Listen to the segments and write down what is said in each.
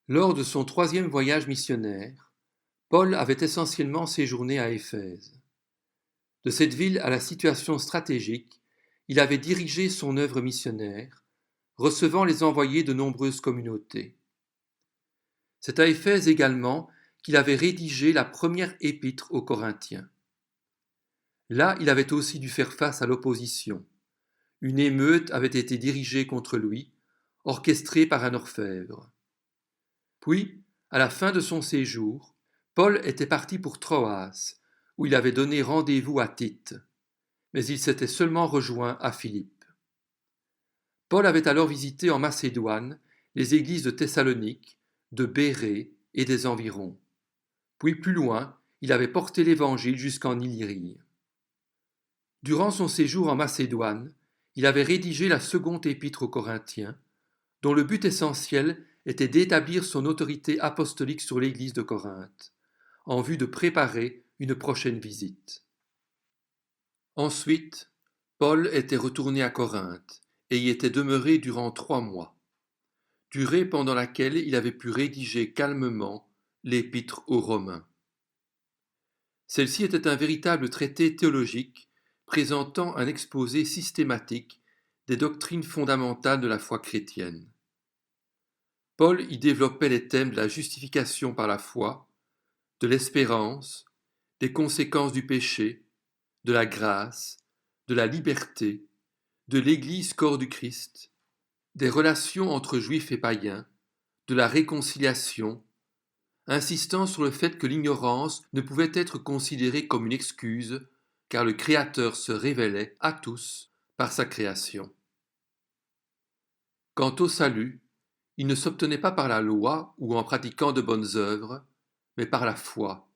Lors de son troisième voyage missionnaire, Paul avait essentiellement séjourné à Éphèse. De cette ville à la situation stratégique, il avait dirigé son œuvre missionnaire, recevant les envoyés de nombreuses communautés. C'est à Éphèse également qu'il avait rédigé la première épître aux Corinthiens. Là, il avait aussi dû faire face à l'opposition. Une émeute avait été dirigée contre lui, orchestrée par un orfèvre. Puis, à la fin de son séjour, Paul était parti pour Troas, où il avait donné rendez-vous à Tite, mais il s'était seulement rejoint à Philippe. Paul avait alors visité en Macédoine les églises de Thessalonique, de Bérée et des environs. Puis plus loin, il avait porté l'Évangile jusqu'en Illyrie. Durant son séjour en Macédoine, il avait rédigé la seconde épître aux Corinthiens, dont le but essentiel était d'établir son autorité apostolique sur l'Église de Corinthe, en vue de préparer une prochaine visite. Ensuite, Paul était retourné à Corinthe et y était demeuré durant 3 mois, durée pendant laquelle il avait pu rédiger calmement l'Épître aux Romains. Celle-ci était un véritable traité théologique présentant un exposé systématique des doctrines fondamentales de la foi chrétienne. Paul y développait les thèmes de la justification par la foi, de l'espérance, des conséquences du péché, de la grâce, de la liberté, de l'Église corps du Christ, des relations entre juifs et païens, de la réconciliation, insistant sur le fait que l'ignorance ne pouvait être considérée comme une excuse, car le Créateur se révélait à tous par sa création. Quant au salut, il ne s'obtenait pas par la loi ou en pratiquant de bonnes œuvres, mais par la foi,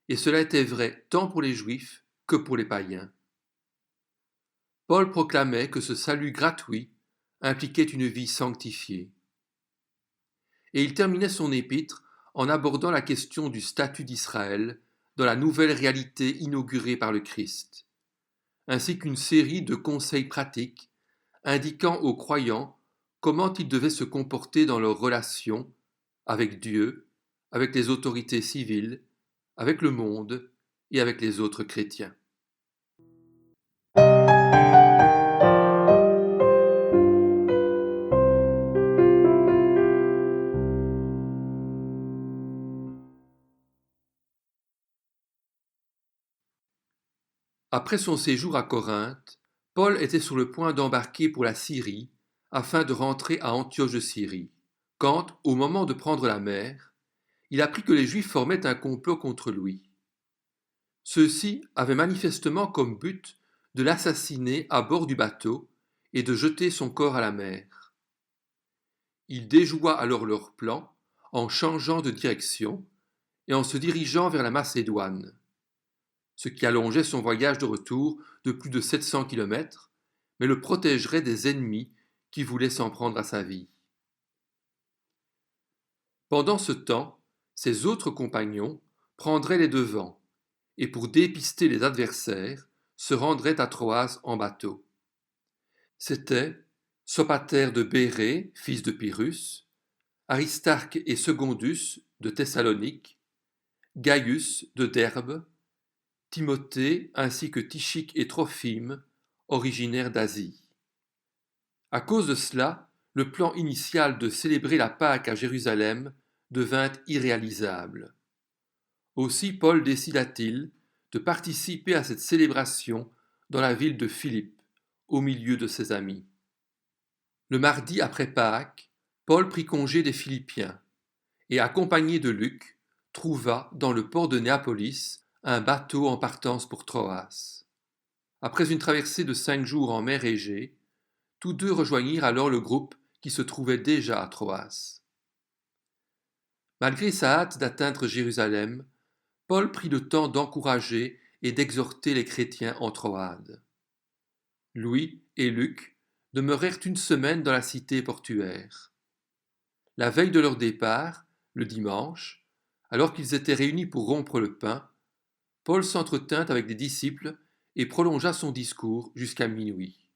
et cela était vrai tant pour les Juifs que pour les païens. Paul proclamait que ce salut gratuit impliquait une vie sanctifiée. Et il terminait son épître en abordant la question du statut d'Israël dans la nouvelle réalité inaugurée par le Christ, ainsi qu'une série de conseils pratiques indiquant aux croyants comment ils devaient se comporter dans leurs relations avec Dieu, avec les autorités civiles, avec le monde et avec les autres chrétiens. Après son séjour à Corinthe, Paul était sur le point d'embarquer pour la Syrie afin de rentrer à Antioche de Syrie, quand, au moment de prendre la mer, il apprit que les Juifs formaient un complot contre lui. Ceux-ci avaient manifestement comme but de l'assassiner à bord du bateau et de jeter son corps à la mer. Il déjoua alors leur plan en changeant de direction et en se dirigeant vers la Macédoine, ce qui allongeait son voyage de retour de plus de 700 kilomètres, mais le protégerait des ennemis qui voulaient s'en prendre à sa vie. Pendant ce temps, ses autres compagnons prendraient les devants et pour dépister les adversaires, se rendraient à Troas en bateau. C'étaient Sopater de Bérée, fils de Pyrrhus, Aristarque et Secondus de Thessalonique, Gaius de Derbe, Timothée ainsi que Tychique et Trophime, originaires d'Asie. À cause de cela, le plan initial de célébrer la Pâque à Jérusalem devint irréalisable. Aussi Paul décida-t-il de participer à cette célébration dans la ville de Philippe, au milieu de ses amis. Le mardi après Pâques, Paul prit congé des Philippiens et, accompagné de Luc, trouva dans le port de Néapolis un bateau en partance pour Troas. Après une traversée de 5 jours en mer Égée, tous deux rejoignirent alors le groupe qui se trouvait déjà à Troas. Malgré sa hâte d'atteindre Jérusalem, Paul prit le temps d'encourager et d'exhorter les chrétiens en Troade. Louis et Luc demeurèrent une semaine dans la cité portuaire. La veille de leur départ, le dimanche, alors qu'ils étaient réunis pour rompre le pain, Paul s'entretint avec des disciples et prolongea son discours jusqu'à minuit.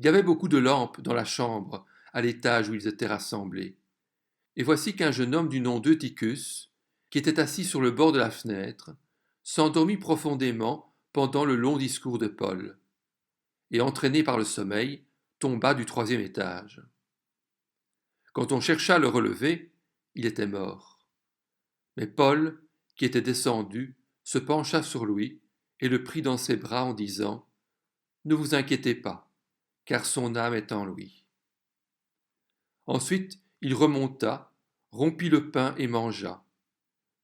Il y avait beaucoup de lampes dans la chambre à l'étage où ils étaient rassemblés, Et voici qu'un jeune homme du nom d'Eutychus, qui était assis sur le bord de la fenêtre, s'endormit profondément pendant le long discours de Paul, et entraîné par le sommeil, tomba du 3e étage. Quand on chercha à le relever, il était mort. Mais Paul, qui était descendu, se pencha sur lui et le prit dans ses bras en disant « Ne vous inquiétez pas, car son âme est en lui. » Ensuite, il remonta, rompit le pain et mangea,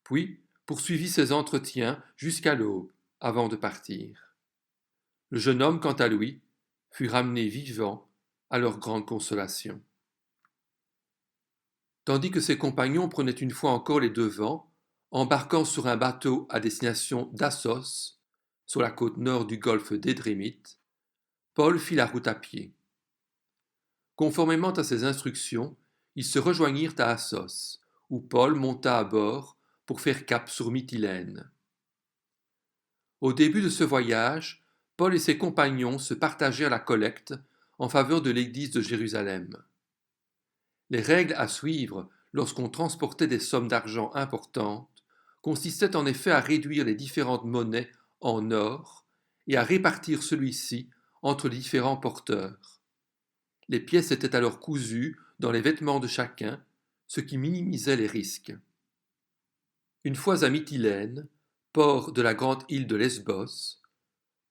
puis poursuivit ses entretiens jusqu'à l'aube avant de partir. Le jeune homme, quant à lui, fut ramené vivant à leur grande consolation. Tandis que ses compagnons prenaient une fois encore les devants, embarquant sur un bateau à destination d'Assos, sur la côte nord du golfe d'Édrémite, Paul fit la route à pied. Conformément à ses instructions, ils se rejoignirent à Assos, où Paul monta à bord pour faire cap sur Mytilène. Au début de ce voyage, Paul et ses compagnons se partagèrent la collecte en faveur de l'Église de Jérusalem. Les règles à suivre lorsqu'on transportait des sommes d'argent importantes consistaient en effet à réduire les différentes monnaies en or et à répartir celui-ci entre les différents porteurs. Les pièces étaient alors cousues dans les vêtements de chacun, ce qui minimisait les risques. Une fois à Mytilène, port de la grande île de Lesbos,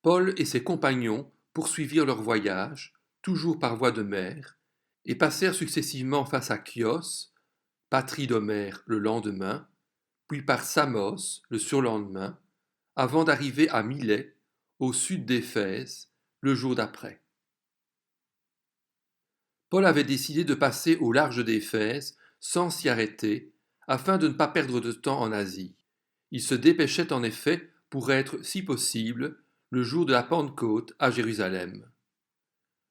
Paul et ses compagnons poursuivirent leur voyage, toujours par voie de mer, et passèrent successivement face à Chios, patrie d'Homère, le lendemain, puis par Samos le surlendemain, avant d'arriver à Milet, au sud d'Éphèse, le jour d'après. Paul avait décidé de passer au large d'Éphèse sans s'y arrêter, afin de ne pas perdre de temps en Asie. Il se dépêchait en effet pour être, si possible, le jour de la Pentecôte à Jérusalem.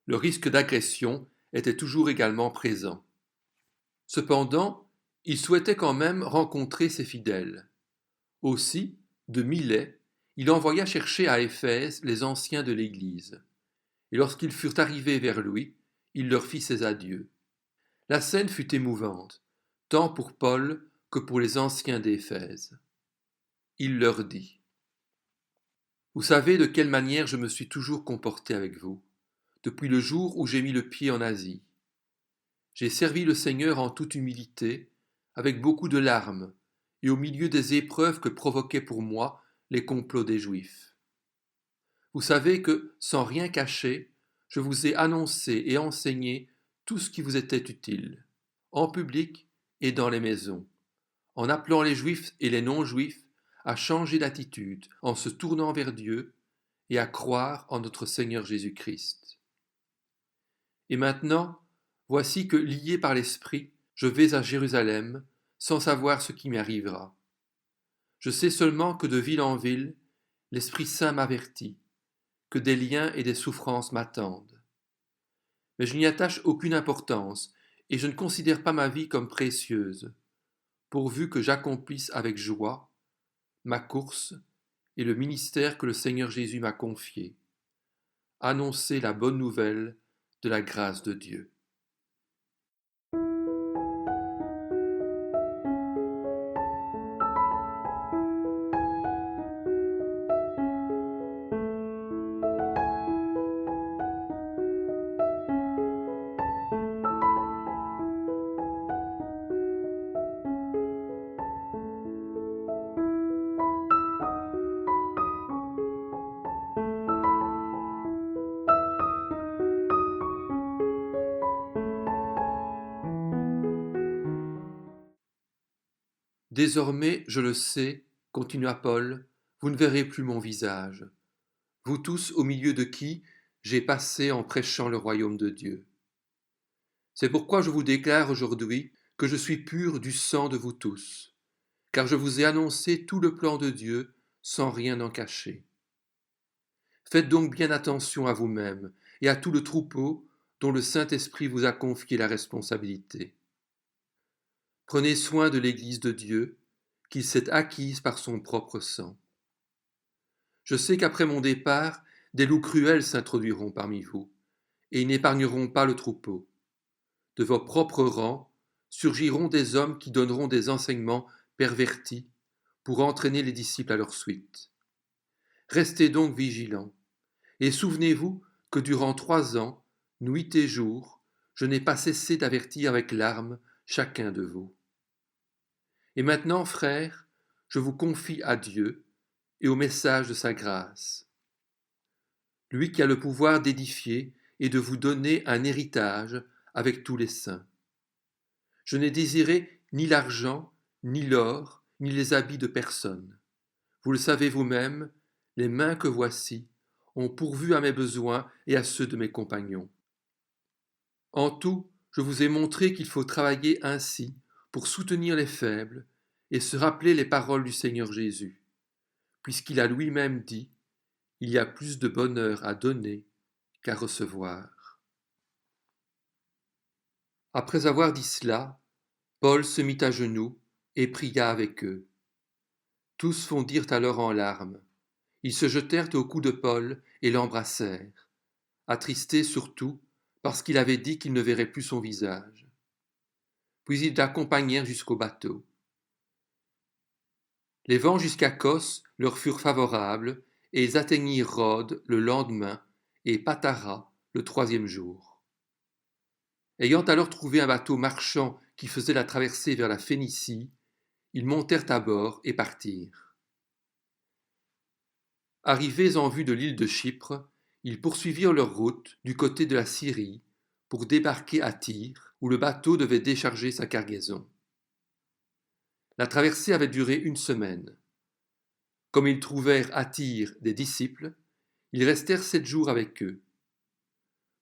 Le risque d'agression était toujours également présent. Cependant, il souhaitait quand même rencontrer ses fidèles. Aussi, de Milet, il envoya chercher à Éphèse les anciens de l'Église. Et lorsqu'ils furent arrivés vers lui, il leur fit ses adieux. La scène fut émouvante, tant pour Paul que pour les anciens d'Éphèse. Il leur dit : « Vous savez de quelle manière je me suis toujours comporté avec vous, depuis le jour où j'ai mis le pied en Asie. J'ai servi le Seigneur en toute humilité, avec beaucoup de larmes, et au milieu des épreuves que provoquaient pour moi les complots des Juifs. Vous savez que, sans rien cacher, je vous ai annoncé et enseigné tout ce qui vous était utile, en public et dans les maisons, en appelant les Juifs et les non-Juifs à changer d'attitude, en se tournant vers Dieu et à croire en notre Seigneur Jésus-Christ. Et maintenant, voici que, lié par l'Esprit, je vais à Jérusalem, sans savoir ce qui m'y arrivera. Je sais seulement que de ville en ville, l'Esprit Saint m'avertit, que des liens et des souffrances m'attendent. Mais je n'y attache aucune importance, et je ne considère pas ma vie comme précieuse, pourvu que j'accomplisse avec joie ma course et le ministère que le Seigneur Jésus m'a confié, annoncer la bonne nouvelle de la grâce de Dieu. Désormais, je le sais, continua Paul, vous ne verrez plus mon visage, vous tous au milieu de qui j'ai passé en prêchant le royaume de Dieu. C'est pourquoi je vous déclare aujourd'hui que je suis pur du sang de vous tous, car je vous ai annoncé tout le plan de Dieu sans rien en cacher. Faites donc bien attention à vous-même et à tout le troupeau dont le Saint-Esprit vous a confié la responsabilité. Prenez soin de l'Église de Dieu, qu'il s'est acquise par son propre sang. Je sais qu'après mon départ, des loups cruels s'introduiront parmi vous, et ils n'épargneront pas le troupeau. De vos propres rangs, surgiront des hommes qui donneront des enseignements pervertis pour entraîner les disciples à leur suite. Restez donc vigilants, et souvenez-vous que durant 3 ans, nuit et jour, je n'ai pas cessé d'avertir avec larmes chacun de vous. Et maintenant, frères, je vous confie à Dieu et au message de sa grâce. Lui qui a le pouvoir d'édifier et de vous donner un héritage avec tous les saints. Je n'ai désiré ni l'argent, ni l'or, ni les habits de personne. Vous le savez vous-même, les mains que voici ont pourvu à mes besoins et à ceux de mes compagnons. En tout, je vous ai montré qu'il faut travailler ainsi pour soutenir les faibles et se rappeler les paroles du Seigneur Jésus, puisqu'il a lui-même dit « Il y a plus de bonheur à donner qu'à recevoir. » Après avoir dit cela, Paul se mit à genoux et pria avec eux. Tous fondirent alors en larmes. Ils se jetèrent au cou de Paul et l'embrassèrent, attristés surtout parce qu'il avait dit qu'ils ne verraient plus son visage. Puis ils l'accompagnèrent jusqu'au bateau. Les vents jusqu'à Kos leur furent favorables et ils atteignirent Rhodes le lendemain et Patara le 3e jour. Ayant alors trouvé un bateau marchand qui faisait la traversée vers la Phénicie, ils montèrent à bord et partirent. Arrivés en vue de l'île de Chypre, ils poursuivirent leur route du côté de la Syrie pour débarquer à Tyr, où le bateau devait décharger sa cargaison. La traversée avait duré 1 semaine. Comme ils trouvèrent à Tyr des disciples, ils restèrent 7 jours avec eux.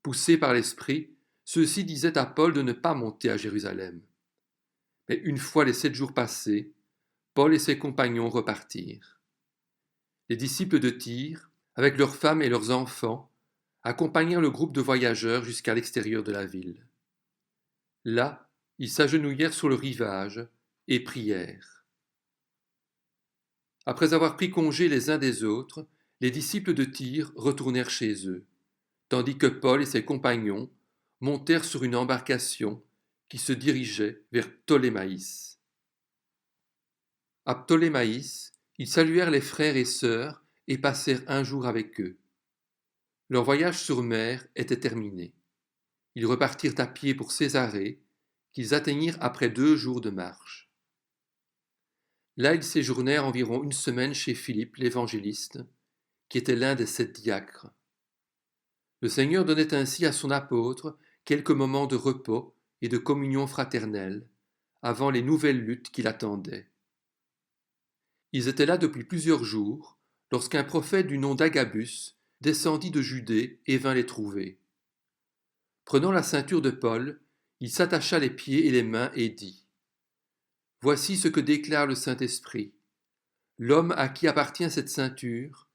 Poussés par l'Esprit, ceux-ci disaient à Paul de ne pas monter à Jérusalem. Mais une fois les 7 jours passés, Paul et ses compagnons repartirent. Les disciples de Tyr, avec leurs femmes et leurs enfants, accompagnèrent le groupe de voyageurs jusqu'à l'extérieur de la ville. Là, ils s'agenouillèrent sur le rivage et prièrent. Après avoir pris congé les uns des autres, les disciples de Tyr retournèrent chez eux, tandis que Paul et ses compagnons montèrent sur une embarcation qui se dirigeait vers Ptolémaïs. À Ptolémaïs, ils saluèrent les frères et sœurs et passèrent 1 jour avec eux. Leur voyage sur mer était terminé. Ils repartirent à pied pour Césarée, qu'ils atteignirent après 2 jours de marche. Là, ils séjournèrent environ 1 semaine chez Philippe l'évangéliste, qui était l'un des 7 diacres. Le Seigneur donnait ainsi à son apôtre quelques moments de repos et de communion fraternelle, avant les nouvelles luttes qui l'attendaient. Ils étaient là depuis plusieurs jours, lorsqu'un prophète du nom d'Agabus descendit de Judée et vint les trouver. Prenant la ceinture de Paul, il s'attacha les pieds et les mains et dit : « Voici ce que déclare le Saint-Esprit. L'homme à qui appartient cette ceinture,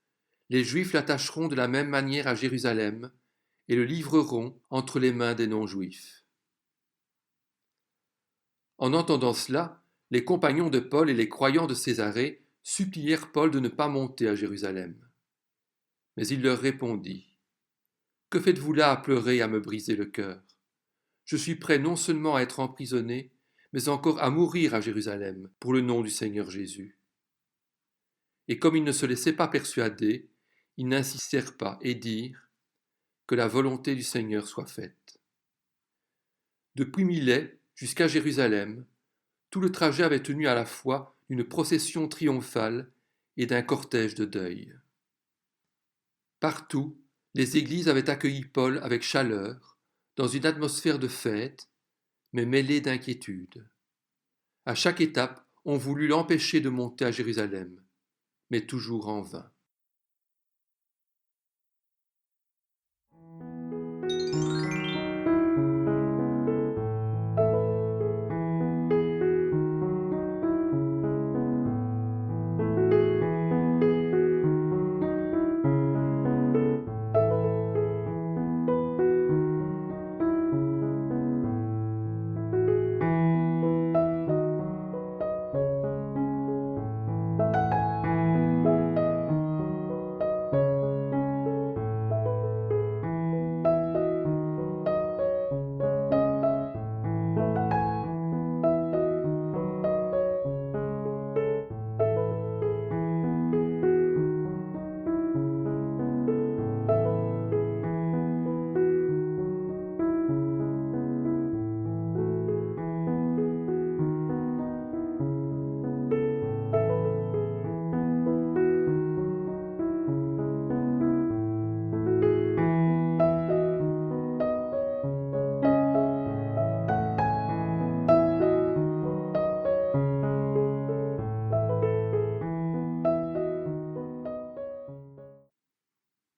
les Juifs l'attacheront de la même manière à Jérusalem et le livreront entre les mains des non-Juifs. » En entendant cela, les compagnons de Paul et les croyants de Césarée supplièrent Paul de ne pas monter à Jérusalem. Mais il leur répondit : « Que faites-vous là à pleurer et à me briser le cœur ? Je suis prêt non seulement à être emprisonné, mais encore à mourir à Jérusalem pour le nom du Seigneur Jésus. » Et comme ils ne se laissaient pas persuader, ils n'insistèrent pas et dirent : « Que la volonté du Seigneur soit faite. » Depuis Milet jusqu'à Jérusalem, tout le trajet avait tenu à la fois d'une procession triomphale et d'un cortège de deuil. Partout, les églises avaient accueilli Paul avec chaleur, dans une atmosphère de fête, mais mêlée d'inquiétude. À chaque étape, on voulut l'empêcher de monter à Jérusalem, mais toujours en vain.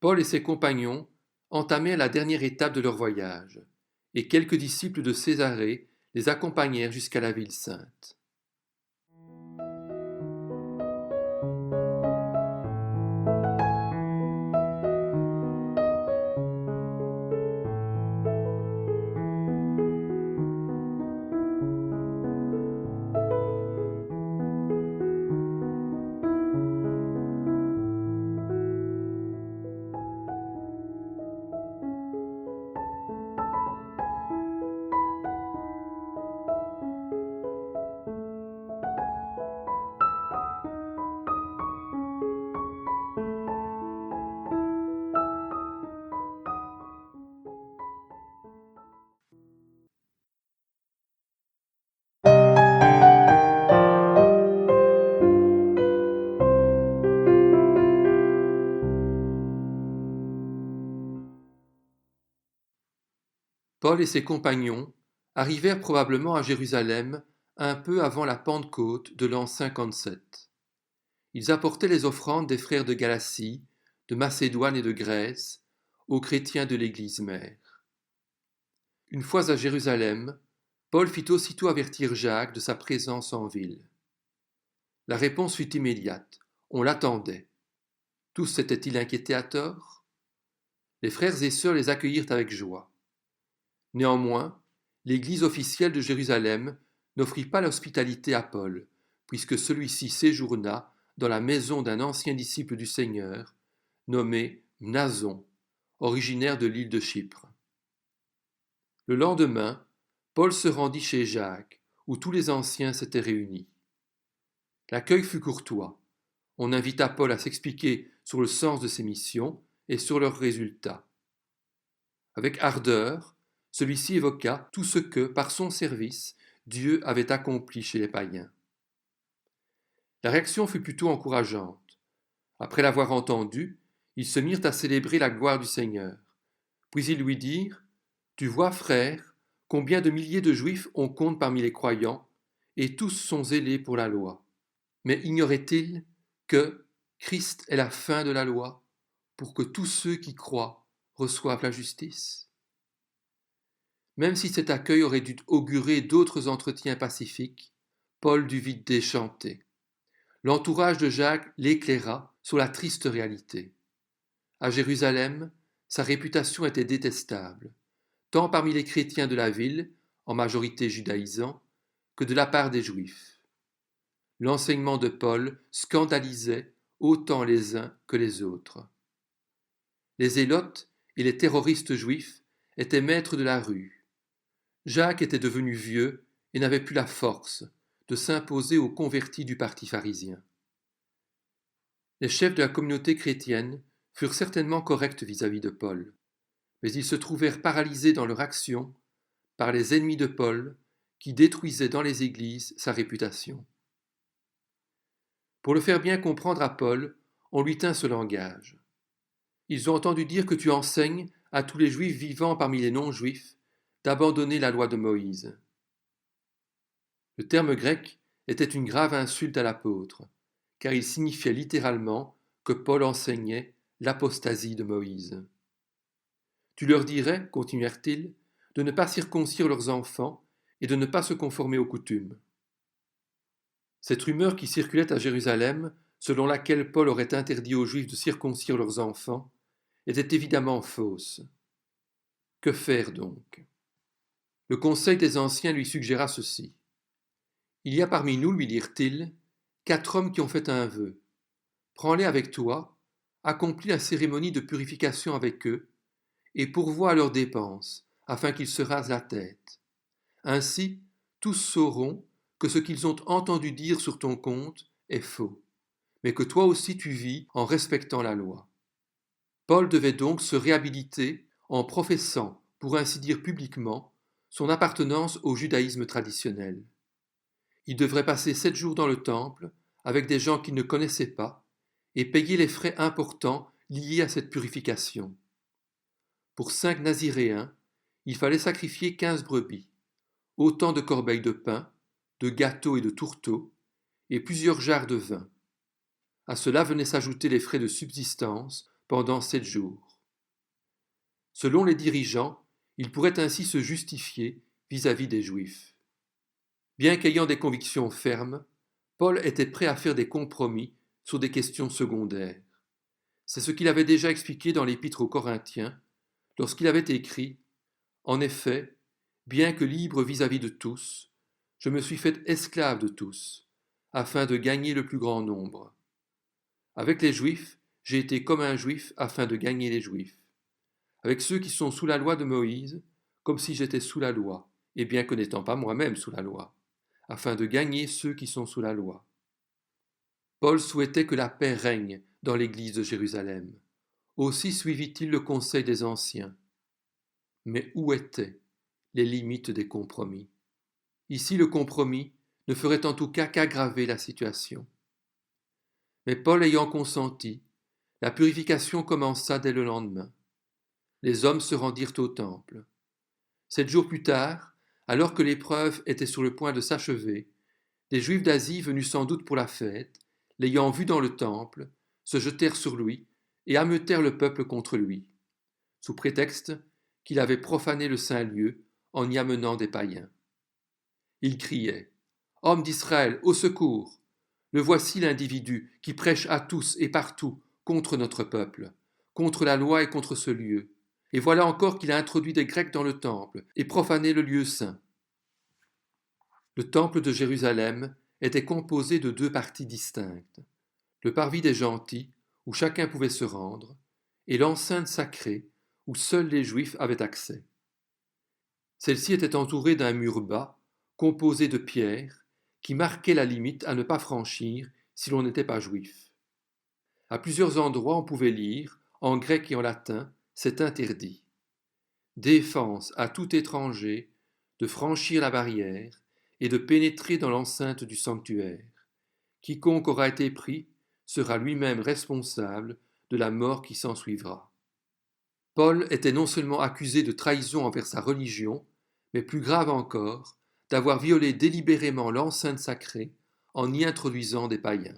Paul et ses compagnons entamèrent la dernière étape de leur voyage, et quelques disciples de Césarée les accompagnèrent jusqu'à la ville sainte. Paul et ses compagnons arrivèrent probablement à Jérusalem un peu avant la Pentecôte de l'an 57. Ils apportaient les offrandes des frères de Galatie, de Macédoine et de Grèce aux chrétiens de l'Église mère. Une fois à Jérusalem, Paul fit aussitôt avertir Jacques de sa présence en ville. La réponse fut immédiate. On l'attendait. Tous s'étaient-ils inquiétés à tort? Les frères et sœurs les accueillirent avec joie. Néanmoins, l'Église officielle de Jérusalem n'offrit pas l'hospitalité à Paul, puisque celui-ci séjourna dans la maison d'un ancien disciple du Seigneur, nommé Mnason, originaire de l'île de Chypre. Le lendemain, Paul se rendit chez Jacques, où tous les anciens s'étaient réunis. L'accueil fut courtois. On invita Paul à s'expliquer sur le sens de ses missions et sur leurs résultats. Avec ardeur, celui-ci évoqua tout ce que, par son service, Dieu avait accompli chez les païens. La réaction fut plutôt encourageante. Après l'avoir entendu, ils se mirent à célébrer la gloire du Seigneur. Puis ils lui dirent : « Tu vois, frère, combien de milliers de Juifs on compte parmi les croyants, et tous sont zélés pour la loi. Mais ignorait-il que Christ est la fin de la loi, pour que tous ceux qui croient reçoivent la justice ?» Même si cet accueil aurait dû augurer d'autres entretiens pacifiques, Paul dut vite déchanter. L'entourage de Jacques l'éclaira sur la triste réalité. À Jérusalem, sa réputation était détestable, tant parmi les chrétiens de la ville, en majorité judaïsants, que de la part des Juifs. L'enseignement de Paul scandalisait autant les uns que les autres. Les zélotes et les terroristes juifs étaient maîtres de la rue. Jacques était devenu vieux et n'avait plus la force de s'imposer aux convertis du parti pharisien. Les chefs de la communauté chrétienne furent certainement corrects vis-à-vis de Paul, mais ils se trouvèrent paralysés dans leur action par les ennemis de Paul qui détruisaient dans les églises sa réputation. Pour le faire bien comprendre à Paul, on lui tint ce langage. Ils ont entendu dire que tu enseignes à tous les juifs vivant parmi les non-juifs d'abandonner la loi de Moïse. Le terme grec était une grave insulte à l'apôtre, car il signifiait littéralement que Paul enseignait l'apostasie de Moïse. Tu leur dirais, continuèrent-ils, de ne pas circoncire leurs enfants et de ne pas se conformer aux coutumes. Cette rumeur qui circulait à Jérusalem, selon laquelle Paul aurait interdit aux Juifs de circoncire leurs enfants, était évidemment fausse. Que faire donc ? Le conseil des anciens lui suggéra ceci. Il y a parmi nous, lui dirent-ils, 4 hommes qui ont fait un vœu. Prends-les avec toi, accomplis la cérémonie de purification avec eux, et pourvois à leurs dépenses, afin qu'ils se rasent la tête. Ainsi, tous sauront que ce qu'ils ont entendu dire sur ton compte est faux, mais que toi aussi tu vis en respectant la loi. Paul devait donc se réhabiliter en professant, pour ainsi dire publiquement, son appartenance au judaïsme traditionnel. Il devrait passer 7 jours dans le temple avec des gens qu'il ne connaissait pas et payer les frais importants liés à cette purification. Pour 5 naziréens, il fallait sacrifier 15 brebis, autant de corbeilles de pain, de gâteaux et de tourteaux, et plusieurs jarres de vin. À cela venaient s'ajouter les frais de subsistance pendant 7 jours. Selon les dirigeants, il pourrait ainsi se justifier vis-à-vis des Juifs. Bien qu'ayant des convictions fermes, Paul était prêt à faire des compromis sur des questions secondaires. C'est ce qu'il avait déjà expliqué dans l'Épître aux Corinthiens, lorsqu'il avait écrit « En effet, bien que libre vis-à-vis de tous, je me suis fait esclave de tous, afin de gagner le plus grand nombre. Avec les Juifs, j'ai été comme un Juif afin de gagner les Juifs. Avec ceux qui sont sous la loi de Moïse, comme si j'étais sous la loi, et bien que n'étant pas moi-même sous la loi, afin de gagner ceux qui sont sous la loi. » Paul souhaitait que la paix règne dans l'église de Jérusalem. Aussi suivit-il le conseil des anciens. Mais où étaient les limites des compromis? Ici, le compromis ne ferait en tout cas qu'aggraver la situation. Mais Paul ayant consenti, la purification commença dès le lendemain. Les hommes se rendirent au temple. 7 jours plus tard, alors que l'épreuve était sur le point de s'achever, les Juifs d'Asie venus sans doute pour la fête, l'ayant vu dans le temple, se jetèrent sur lui et ameutèrent le peuple contre lui, sous prétexte qu'il avait profané le saint lieu en y amenant des païens. Ils criaient « Hommes d'Israël, au secours! Le voici l'individu qui prêche à tous et partout contre notre peuple, contre la loi et contre ce lieu. Et voilà encore qu'il a introduit des Grecs dans le temple et profané le lieu saint. » Le temple de Jérusalem était composé de 2 parties distinctes, le parvis des gentils, où chacun pouvait se rendre, et l'enceinte sacrée, où seuls les Juifs avaient accès. Celle-ci était entourée d'un mur bas, composé de pierres, qui marquait la limite à ne pas franchir si l'on n'était pas juif. À plusieurs endroits on pouvait lire, en grec et en latin, cet interdit. Défense à tout étranger de franchir la barrière et de pénétrer dans l'enceinte du sanctuaire. Quiconque aura été pris sera lui-même responsable de la mort qui s'ensuivra. Paul était non seulement accusé de trahison envers sa religion, mais plus grave encore, d'avoir violé délibérément l'enceinte sacrée en y introduisant des païens.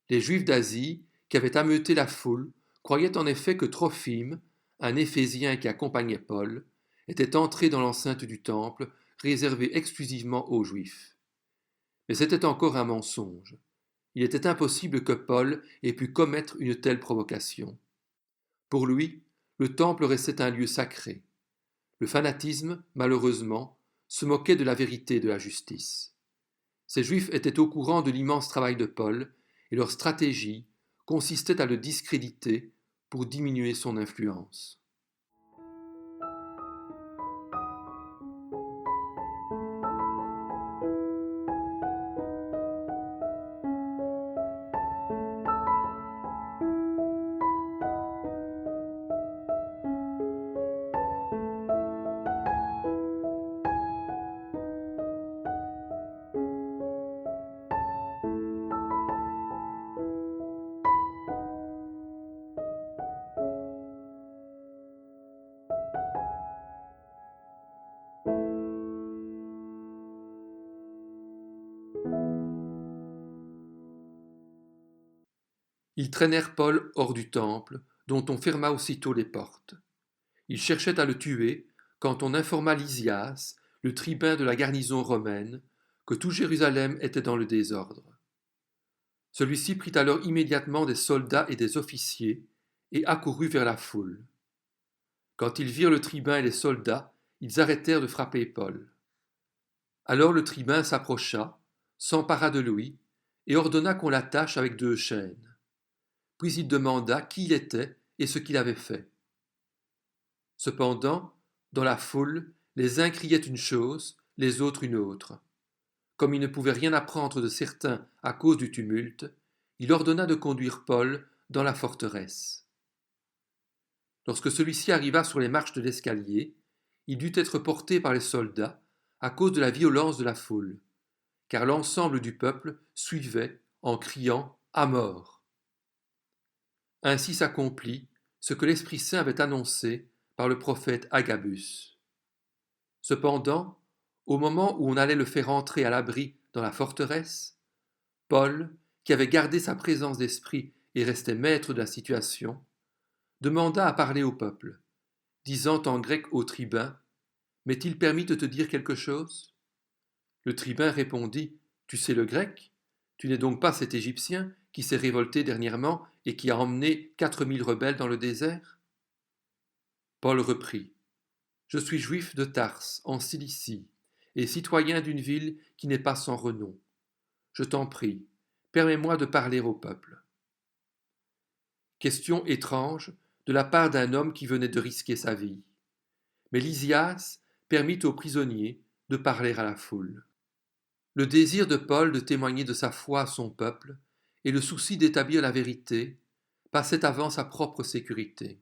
Les Juifs d'Asie, qui avaient ameuté la foule, croyaient en effet que Trophime, un Éphésien qui accompagnait Paul, était entré dans l'enceinte du temple réservée exclusivement aux Juifs. Mais c'était encore un mensonge. Il était impossible que Paul ait pu commettre une telle provocation. Pour lui, le temple restait un lieu sacré. Le fanatisme, malheureusement, se moquait de la vérité et de la justice. Ces Juifs étaient au courant de l'immense travail de Paul et leur stratégie consistait à le discréditer pour diminuer son influence. Ils traînèrent Paul hors du temple, dont on ferma aussitôt les portes. Ils cherchaient à le tuer quand on informa Lysias, le tribun de la garnison romaine, que tout Jérusalem était dans le désordre. Celui-ci prit alors immédiatement des soldats et des officiers et accourut vers la foule. Quand ils virent le tribun et les soldats, ils arrêtèrent de frapper Paul. Alors le tribun s'approcha, s'empara de lui et ordonna qu'on l'attache avec 2 chaînes. Puis il demanda qui il était et ce qu'il avait fait. Cependant, dans la foule, les uns criaient une chose, les autres une autre. Comme il ne pouvait rien apprendre de certains à cause du tumulte, il ordonna de conduire Paul dans la forteresse. Lorsque celui-ci arriva sur les marches de l'escalier, il dut être porté par les soldats à cause de la violence de la foule, car l'ensemble du peuple suivait en criant « à mort ». Ainsi s'accomplit ce que l'Esprit Saint avait annoncé par le prophète Agabus. Cependant, au moment où on allait le faire entrer à l'abri dans la forteresse, Paul, qui avait gardé sa présence d'esprit et restait maître de la situation, demanda à parler au peuple, disant en grec au tribun: M'est-il permis de te dire quelque chose? Le tribun répondit: Tu sais le grec? Tu n'es donc pas cet Égyptien qui s'est révolté dernièrement et qui a emmené 4000 rebelles dans le désert? Paul reprit: Je suis juif de Tarse, en Cilicie, et citoyen d'une ville qui n'est pas sans renom. Je t'en prie, permets-moi de parler au peuple. Question étrange de la part d'un homme qui venait de risquer sa vie. Mais Lysias permit au prisonnier de parler à la foule. Le désir de Paul de témoigner de sa foi à son peuple et le souci d'établir la vérité passaient avant sa propre sécurité.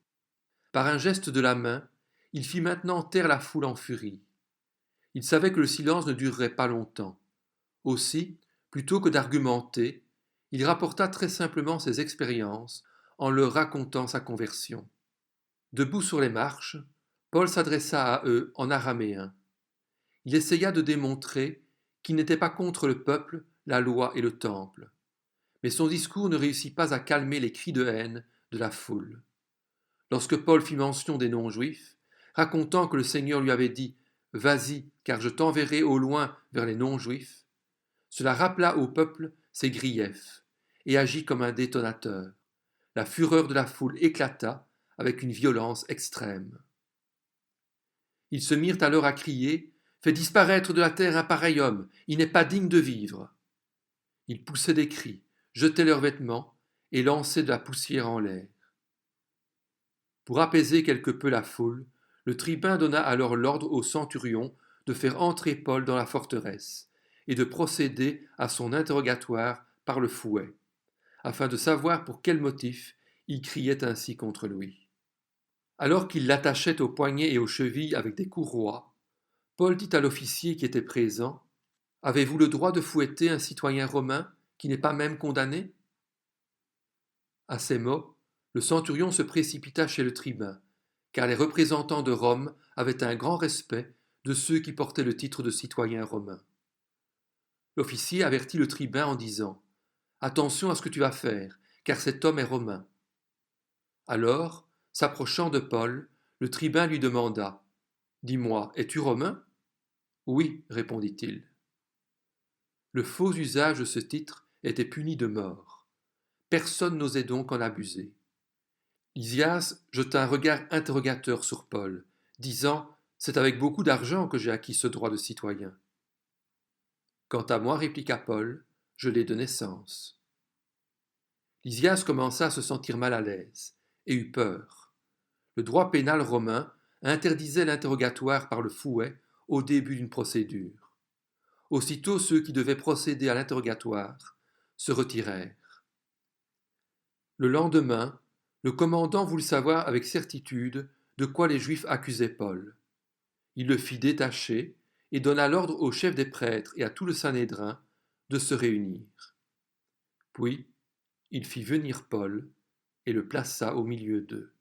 Par un geste de la main, il fit maintenant taire la foule en furie. Il savait que le silence ne durerait pas longtemps. Aussi, plutôt que d'argumenter, il rapporta très simplement ses expériences en leur racontant sa conversion. Debout sur les marches, Paul s'adressa à eux en araméen. Il essaya de démontrer qu'il n'était pas contre le peuple, la loi et le temple. Mais son discours ne réussit pas à calmer les cris de haine de la foule. Lorsque Paul fit mention des non-juifs, racontant que le Seigneur lui avait dit « Vas-y, car je t'enverrai au loin vers les non-juifs », cela rappela au peuple ses griefs et agit comme un détonateur. La fureur de la foule éclata avec une violence extrême. Ils se mirent alors à crier « Fais disparaître de la terre un pareil homme, il n'est pas digne de vivre !» Ils poussaient des cris, jetaient leurs vêtements et lançaient de la poussière en l'air. Pour apaiser quelque peu la foule, le tribun donna alors l'ordre au centurion de faire entrer Paul dans la forteresse et de procéder à son interrogatoire par le fouet, afin de savoir pour quel motif il criait ainsi contre lui. Alors qu'il l'attachait aux poignets et aux chevilles avec des courroies, Paul dit à l'officier qui était présent: « Avez-vous le droit de fouetter un citoyen romain qui n'est pas même condamné ?» À ces mots, le centurion se précipita chez le tribun, car les représentants de Rome avaient un grand respect de ceux qui portaient le titre de citoyen romain. L'officier avertit le tribun en disant: « Attention à ce que tu vas faire, car cet homme est romain. » Alors, s'approchant de Paul, le tribun lui demanda: « Dis-moi, es-tu romain ?» « Oui, répondit-il. Le faux usage de ce titre était puni de mort. Personne n'osait donc en abuser. Lysias jeta un regard interrogateur sur Paul, disant: « C'est avec beaucoup d'argent que j'ai acquis ce droit de citoyen. » Quant à moi, répliqua Paul, je l'ai de naissance. Lysias commença à se sentir mal à l'aise et eut peur. Le droit pénal romain interdisait l'interrogatoire par le fouet au début d'une procédure. Aussitôt ceux qui devaient procéder à l'interrogatoire se retirèrent. Le lendemain, le commandant voulut savoir avec certitude de quoi les Juifs accusaient Paul. Il le fit détacher et donna l'ordre au chef des prêtres et à tout le Sanhédrin de se réunir. Puis il fit venir Paul et le plaça au milieu d'eux.